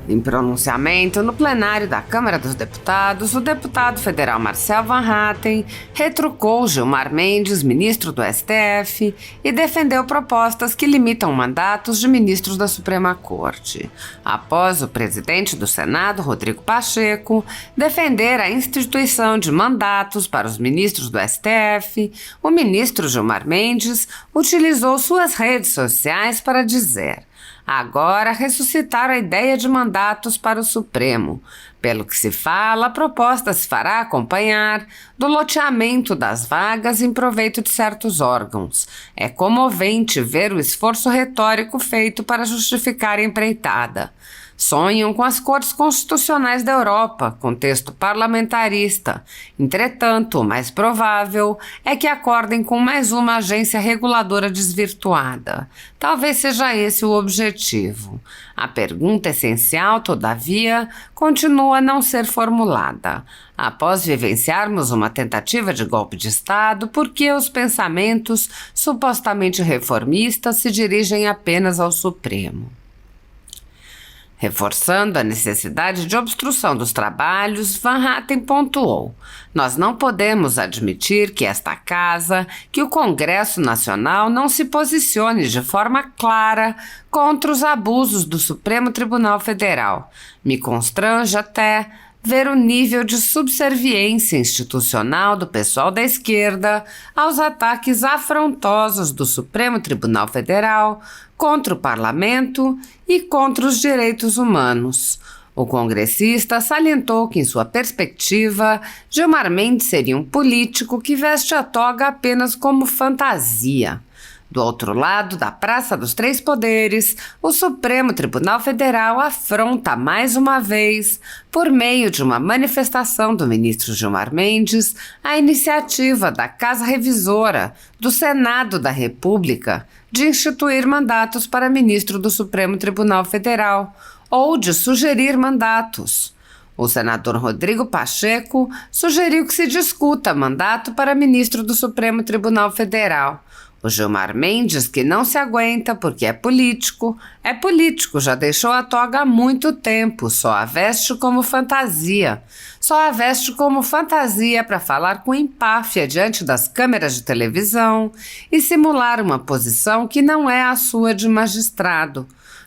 Em pronunciamento no plenário da Câmara dos Deputados, o deputado federal Marcel Van Hatten retrucou Gilmar Mendes, ministro do STF, e defendeu propostas que limitam mandatos de ministros da Suprema Corte. Após o presidente do Senado, Rodrigo Pacheco, defender a instituição de mandatos para os ministros do STF, o ministro Gilmar Mendes utilizou suas redes sociais para dizer: agora ressuscitaram a ideia de mandatos para o Supremo. Pelo que se fala, a proposta se fará acompanhar do loteamento das vagas em proveito de certos órgãos. É comovente ver o esforço retórico feito para justificar a empreitada. Sonham com as cortes constitucionais da Europa, contexto parlamentarista. Entretanto, o mais provável é que acordem com mais uma agência reguladora desvirtuada. Talvez seja esse o objetivo. A pergunta essencial, todavia, continua a não ser formulada. Após vivenciarmos uma tentativa de golpe de Estado, por que os pensamentos supostamente reformistas se dirigem apenas ao Supremo? Reforçando a necessidade de obstrução dos trabalhos, Van Hatten pontuou: nós não podemos admitir que esta Casa, que o Congresso Nacional não se posicione de forma clara contra os abusos do Supremo Tribunal Federal. Me constrange até ver o nível de subserviência institucional do pessoal da esquerda aos ataques afrontosos do Supremo Tribunal Federal contra o parlamento e contra os direitos humanos. O congressista salientou que, em sua perspectiva, Gilmar Mendes seria um político que veste a toga apenas como fantasia. Do outro lado da Praça dos Três Poderes, o Supremo Tribunal Federal afronta mais uma vez, por meio de uma manifestação do ministro Gilmar Mendes, a iniciativa da Casa Revisora do Senado da República de instituir mandatos para ministro do Supremo Tribunal Federal ou de sugerir mandatos. O senador Rodrigo Pacheco sugeriu que se discuta mandato para ministro do Supremo Tribunal Federal. O Gilmar Mendes, que não se aguenta porque é político, já deixou a toga há muito tempo, só a veste como fantasia. Só a veste como fantasia para falar com empáfia diante das câmeras de televisão e simular uma posição que não é a sua de magistrado.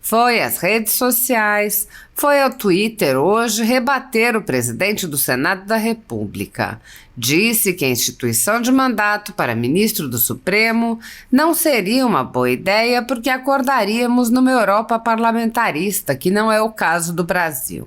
Foi às redes sociais, foi ao Twitter hoje rebater o presidente do Senado da República. Disse que a instituição de mandato para ministro do Supremo não seria uma boa ideia porque acordaríamos numa Europa parlamentarista, que não é o caso do Brasil.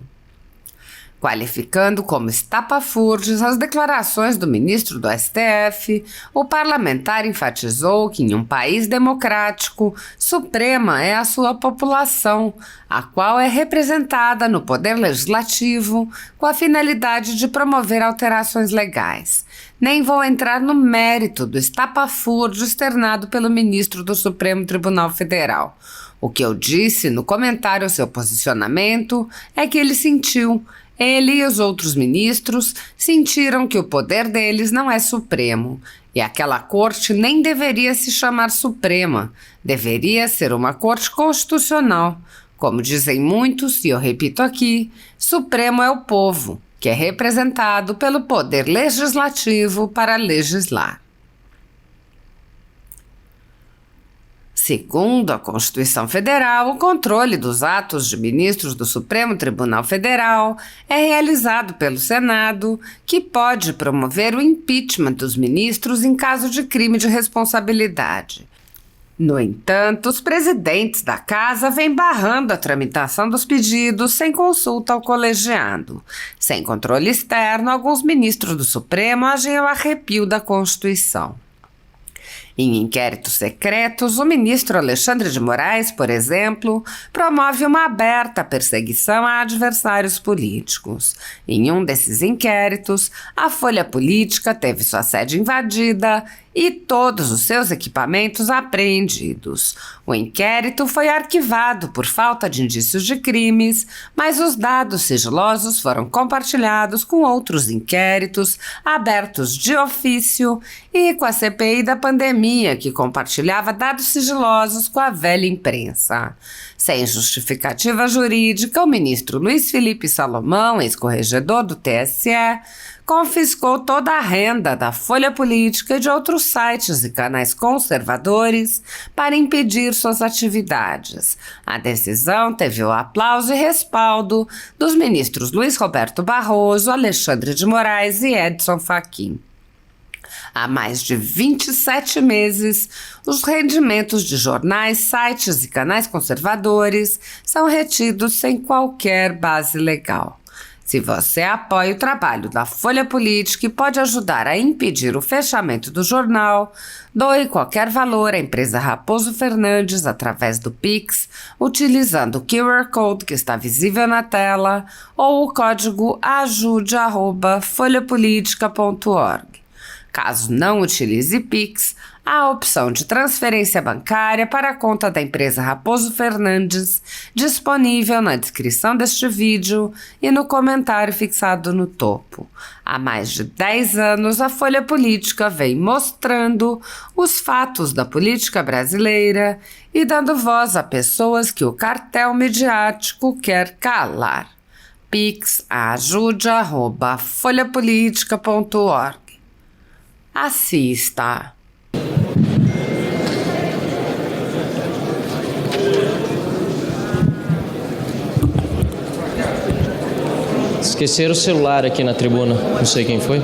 Qualificando como estapafúrdias as declarações do ministro do STF, o parlamentar enfatizou que em um país democrático, suprema é a sua população, a qual é representada no poder legislativo com a finalidade de promover alterações legais. Nem vou entrar no mérito do estapafúrdio externado pelo ministro do Supremo Tribunal Federal. O que eu disse no comentário ao seu posicionamento é que ele e os outros ministros sentiram que o poder deles não é supremo, e aquela corte nem deveria se chamar Suprema, deveria ser uma corte constitucional. Como dizem muitos, e eu repito aqui, Supremo é o povo, que é representado pelo poder legislativo para legislar. Segundo a Constituição Federal, o controle dos atos de ministros do Supremo Tribunal Federal é realizado pelo Senado, que pode promover o impeachment dos ministros em caso de crime de responsabilidade. No entanto, os presidentes da Casa vêm barrando a tramitação dos pedidos sem consulta ao colegiado. Sem controle externo, alguns ministros do Supremo agem ao arrepio da Constituição. Em inquéritos secretos, o ministro Alexandre de Moraes, por exemplo, promove uma aberta perseguição a adversários políticos. Em um desses inquéritos, a Folha Política teve sua sede invadida e todos os seus equipamentos apreendidos. O inquérito foi arquivado por falta de indícios de crimes, mas os dados sigilosos foram compartilhados com outros inquéritos abertos de ofício e com a CPI da pandemia pandemia que compartilhava dados sigilosos com a velha imprensa. Sem justificativa jurídica, o ministro Luiz Felipe Salomão, ex-corregedor do TSE, confiscou toda a renda da Folha Política e de outros sites e canais conservadores para impedir suas atividades. A decisão teve o aplauso e respaldo dos ministros Luiz Roberto Barroso, Alexandre de Moraes e Edson Fachin. Há mais de 27 meses, os rendimentos de jornais, sites e canais conservadores são retidos sem qualquer base legal. Se você apoia o trabalho da Folha Política e pode ajudar a impedir o fechamento do jornal, doe qualquer valor à empresa Raposo Fernandes através do Pix, utilizando o QR Code que está visível na tela ou o código ajude@folhapolitica.org. Caso não utilize Pix, há a opção de transferência bancária para a conta da empresa Raposo Fernandes, disponível na descrição deste vídeo e no comentário fixado no topo. Há mais de 10 anos, a Folha Política vem mostrando os fatos da política brasileira e dando voz a pessoas que o cartel midiático quer calar. Pix ajude@folhapolitica.org. Assista. Esqueceram o celular aqui na tribuna, não sei quem foi.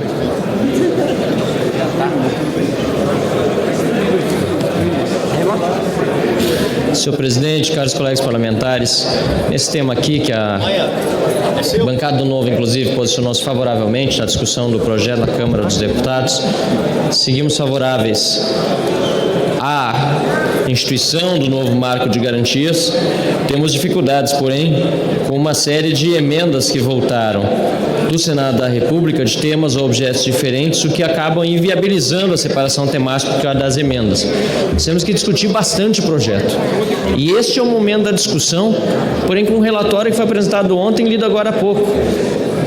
Senhor presidente, caros colegas parlamentares, nesse tema aqui que a bancada do Novo, inclusive, posicionou-se favoravelmente na discussão do projeto na Câmara dos Deputados, seguimos favoráveis à instituição do novo marco de garantias. Temos dificuldades, porém, com uma série de emendas que voltaram do Senado da República de temas ou objetos diferentes, o que acabam inviabilizando a separação temática das emendas. Nós temos que discutir bastante o projeto. E este é o momento da discussão, porém com um relatório que foi apresentado ontem e lido agora há pouco.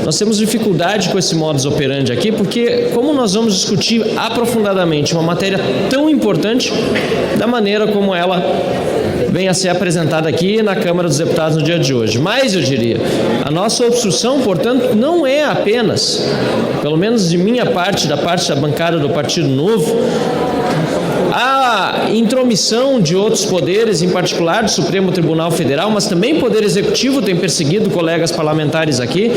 Nós temos dificuldade com esse modus operandi aqui, porque como nós vamos discutir aprofundadamente uma matéria tão importante da maneira como ela vem a ser apresentada aqui na Câmara dos Deputados no dia de hoje. Mas eu diria, a nossa obstrução, portanto, não é apenas, pelo menos de minha parte, da parte da bancada do Partido Novo, a intromissão de outros poderes, em particular do Supremo Tribunal Federal, mas também o Poder Executivo tem perseguido colegas parlamentares aqui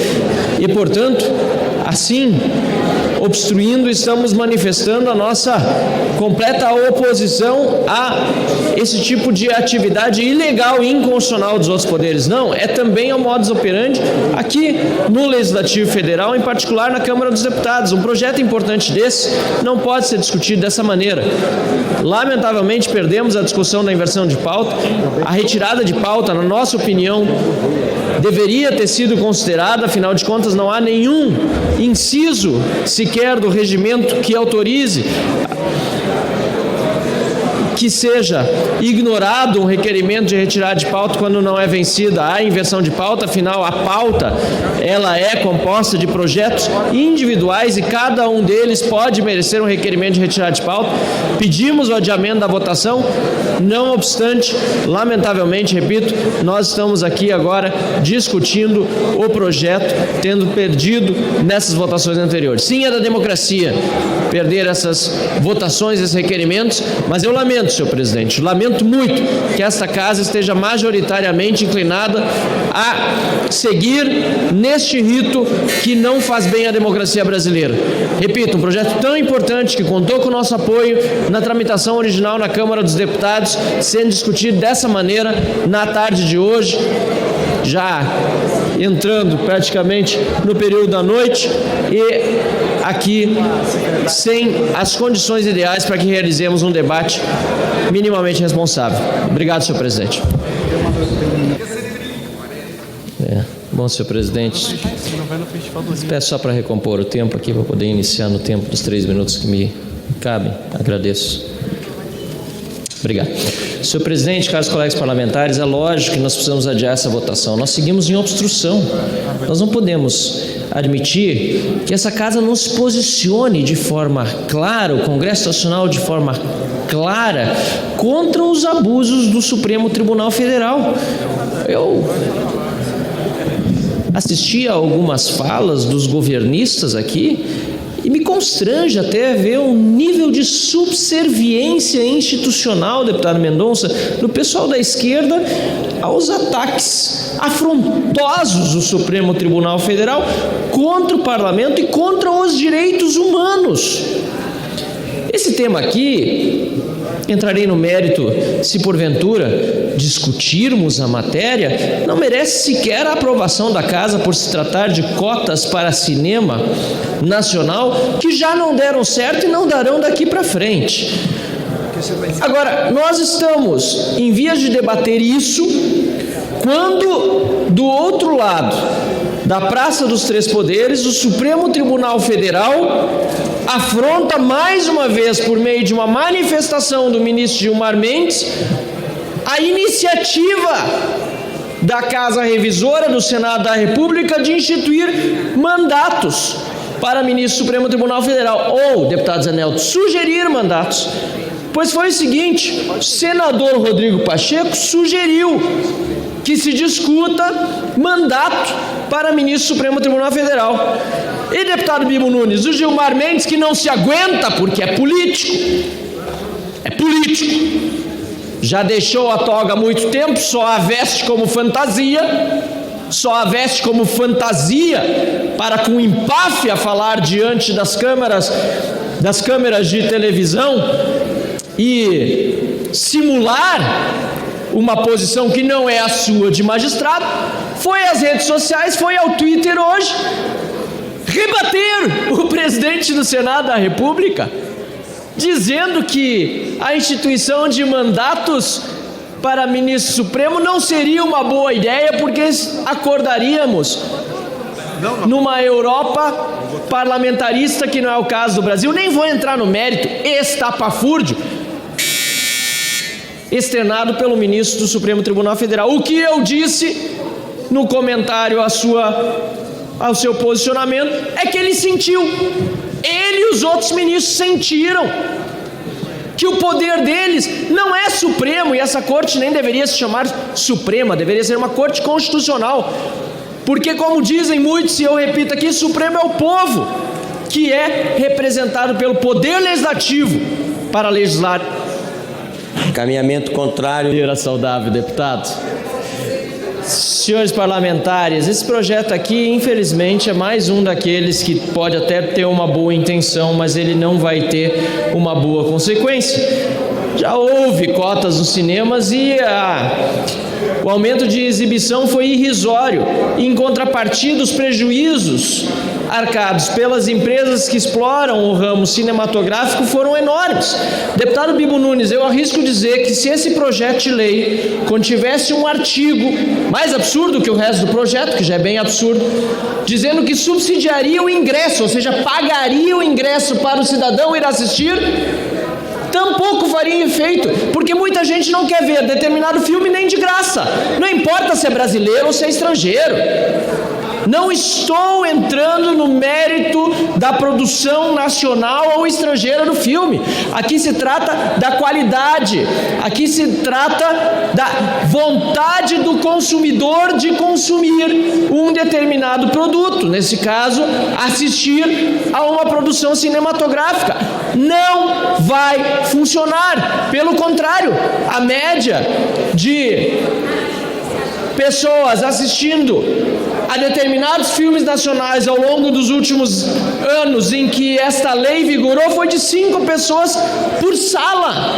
e, portanto, assim, obstruindo, estamos manifestando a nossa completa oposição a esse tipo de atividade ilegal e inconstitucional dos outros poderes. Não, é também o modus operandi aqui no Legislativo Federal, em particular na Câmara dos Deputados. Um projeto importante desse não pode ser discutido dessa maneira. Lamentavelmente, perdemos a discussão da inversão de pauta. A retirada de pauta, na nossa opinião, deveria ter sido considerada, afinal de contas, não há nenhum inciso sequer do regimento que autorize que seja ignorado um requerimento de retirada de pauta quando não é vencida a inversão de pauta. Afinal, a pauta ela é composta de projetos individuais e cada um deles pode merecer um requerimento de retirada de pauta. Pedimos o adiamento da votação, não obstante, lamentavelmente, repito, nós estamos aqui agora discutindo o projeto, tendo perdido nessas votações anteriores. Sim, é da democracia perder essas votações, esses requerimentos, mas eu lamento, senhor presidente, lamento muito que esta casa esteja majoritariamente inclinada a seguir neste rito que não faz bem à democracia brasileira. Repito, um projeto tão importante que contou com o nosso apoio na tramitação original na Câmara dos Deputados, sendo discutido dessa maneira na tarde de hoje, já entrando praticamente no período da noite e aqui sem as condições ideais para que realizemos um debate minimamente responsável. Obrigado, senhor presidente. Bom, senhor presidente, peço só para recompor o tempo aqui, para poder iniciar no tempo dos 3 minutos que me cabem. Agradeço. Obrigado. Senhor presidente, caros colegas parlamentares, é lógico que nós precisamos adiar essa votação. Nós seguimos em obstrução. Nós não podemos admitir que essa casa não se posicione de forma clara, o Congresso Nacional de forma clara, contra os abusos do Supremo Tribunal Federal. Eu assisti a algumas falas dos governistas aqui e me constrange até ver um nível de subserviência institucional, deputado Mendonça, do pessoal da esquerda aos ataques afrontosos do Supremo Tribunal Federal contra o parlamento e contra os direitos humanos. Esse tema aqui, entrarei no mérito se porventura discutirmos a matéria, não merece sequer a aprovação da casa por se tratar de cotas para cinema nacional que já não deram certo e não darão daqui para frente. Agora, nós estamos em vias de debater isso quando, do outro lado da Praça dos Três Poderes, o Supremo Tribunal Federal afronta mais uma vez, por meio de uma manifestação do ministro Gilmar Mendes, a iniciativa da Casa Revisora do Senado da República de instituir mandatos para ministro do Supremo Tribunal Federal, ou, deputado Zanelto, sugerir mandatos. Pois foi o seguinte, o senador Rodrigo Pacheco sugeriu que se discuta mandato para ministro do Supremo Tribunal Federal. E, deputado Bibo Nunes, o Gilmar Mendes, que não se aguenta porque é político, já deixou a toga há muito tempo, só a veste como fantasia para com empáfia falar diante das câmeras de televisão e simular uma posição que não é a sua de magistrado, foi às redes sociais, foi ao Twitter hoje, rebater o presidente do Senado da República, dizendo que a instituição de mandatos para ministro supremo não seria uma boa ideia, porque acordaríamos numa Europa parlamentarista, que não é o caso do Brasil. Nem vou entrar no mérito estapafúrdio externado pelo ministro do Supremo Tribunal Federal. O que eu disse no comentário ao seu posicionamento é que ele sentiu, ele e os outros ministros sentiram que o poder deles não é supremo, e essa corte nem deveria se chamar suprema, deveria ser uma corte constitucional, porque, como dizem muitos, e eu repito aqui, supremo é o povo, que é representado pelo poder legislativo para legislar. Encaminhamento contrário. Era saudável, deputado. Senhores parlamentares, esse projeto aqui, infelizmente, é mais um daqueles que pode até ter uma boa intenção, mas ele não vai ter uma boa consequência. Já houve cotas nos cinemas e o aumento de exibição foi irrisório. Em contrapartida, os prejuízos arcados pelas empresas que exploram o ramo cinematográfico foram enormes. Deputado Bibo Nunes, eu arrisco dizer que se esse projeto de lei contivesse um artigo mais absurdo que o resto do projeto, que já é bem absurdo, dizendo que subsidiaria o ingresso, ou seja, pagaria o ingresso para o cidadão ir assistir, tampouco faria efeito, porque muita gente não quer ver determinado filme nem de graça, não importa se é brasileiro ou se é estrangeiro. Não estou entrando no mérito da produção nacional ou estrangeira do filme. Aqui se trata da qualidade, aqui se trata da vontade do consumidor de consumir um determinado produto, nesse caso, assistir a uma produção cinematográfica. Não vai funcionar. Pelo contrário, a média de pessoas assistindo a determinados filmes nacionais ao longo dos últimos anos em que esta lei vigorou foi de 5 pessoas por sala.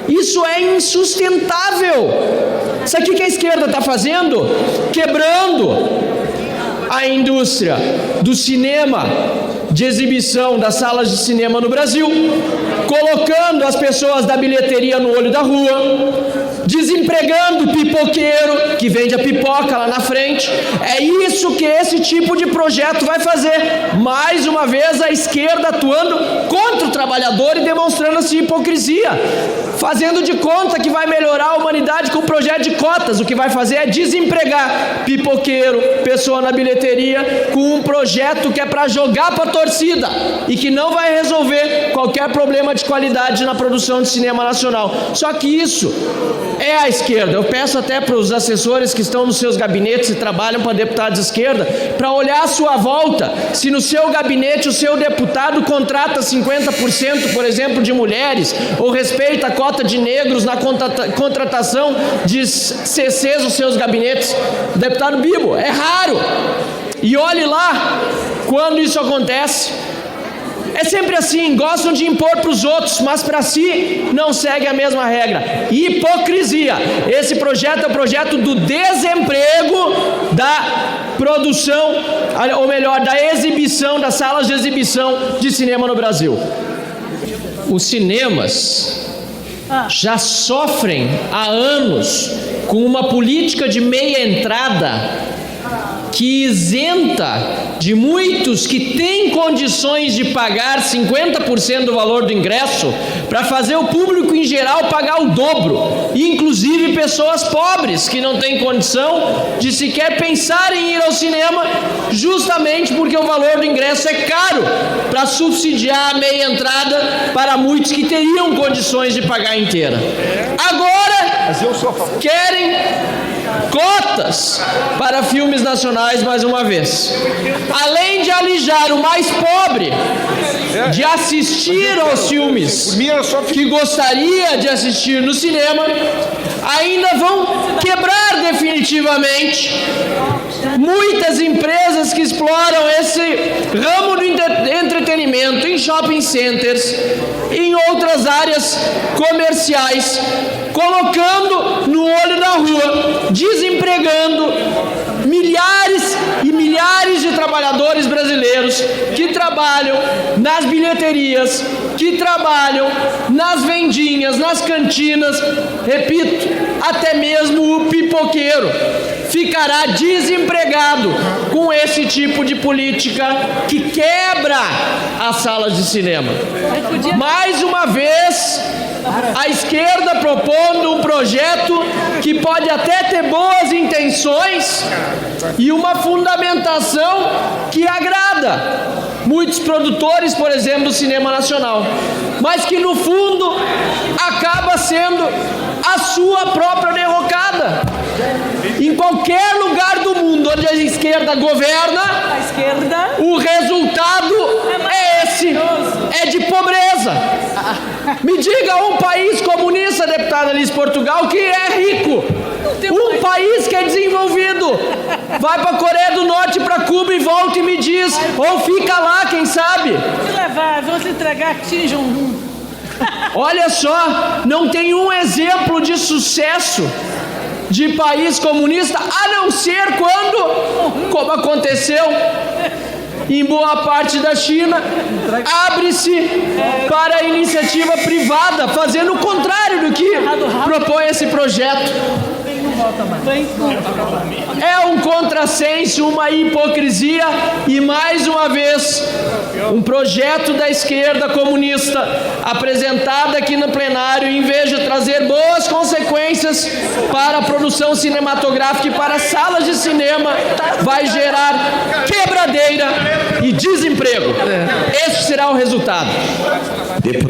Isso é insustentável. Isso aqui que a esquerda está fazendo, quebrando a indústria do cinema, de exibição das salas de cinema no Brasil, colocando as pessoas da bilheteria no olho da rua, desempregando o pipoqueiro que vende a pipoca lá na frente. É isso que esse tipo de projeto vai fazer. Mais uma vez a esquerda atuando contra o trabalhador e demonstrando essa hipocrisia, fazendo de conta que vai melhorar a humanidade com o projeto de cotas. O que vai fazer é desempregar pipoqueiro, pessoa na bilheteria, com um projeto que é para jogar para a torcida e que não vai resolver qualquer problema de qualidade na produção de cinema nacional. Só que isso é a esquerda. Eu peço até para os assessores que estão nos seus gabinetes e trabalham para deputados de esquerda, para olhar à sua volta, se no seu gabinete o seu deputado contrata 50%, por exemplo, de mulheres, ou respeita a cota de negros na contratação de CCs nos seus gabinetes. Deputado Bibo, é raro. E olhe lá, quando isso acontece, é sempre assim, gostam de impor para os outros, mas para si não segue a mesma regra. Hipocrisia. Esse projeto é o projeto do desemprego da produção, ou melhor, da exibição, das salas de exibição de cinema no Brasil. Os cinemas já sofrem há anos com uma política de meia entrada que isenta de muitos que têm condições de pagar 50% do valor do ingresso, para fazer o público em geral pagar o dobro, inclusive pessoas pobres que não têm condição de sequer pensar em ir ao cinema, justamente porque o valor do ingresso é caro, para subsidiar a meia entrada para muitos que teriam condições de pagar inteira. Agora querem cotas para filmes nacionais mais uma vez. Além de alijar o mais pobre de assistir aos filmes que gostaria de assistir no cinema, ainda vão quebrar definitivamente muitas empresas que exploram esse ramo do entretenimento em shopping centers, em outras áreas comerciais, colocando no olho da rua, desempregando milhares e milhares de trabalhadores brasileiros que trabalham nas bilheterias, que trabalham nas vendinhas, nas cantinas. Repito, até mesmo o pipoqueiro ficará desempregado com esse tipo de política que quebra as salas de cinema. Mais uma vez, a esquerda propondo um projeto que pode até ter boas intenções e uma fundamentação que agrada muitos produtores, por exemplo, do cinema nacional, mas que no fundo acaba sendo a sua própria derrocada. Em qualquer lugar do mundo onde a esquerda governa, o resultado é esse, é de pobreza. Me diga um país comunista, deputada Alice Portugal, que é rico. Um país que é desenvolvido. Vai para a Coreia do Norte, para Cuba e volta e me diz, ou fica lá, quem sabe. Vamos entregar Kim Jong-un. Olha só, não tem um exemplo de sucesso de país comunista, a não ser quando, como aconteceu em boa parte da China, abre-se para a iniciativa privada, fazendo o contrário do que propõe esse projeto. É um contrassenso, uma hipocrisia e, mais uma vez, um projeto da esquerda comunista apresentado aqui no plenário, em vez de trazer boas consequências para a produção cinematográfica e para salas de cinema, vai gerar quebradeira e desemprego. Esse será o resultado.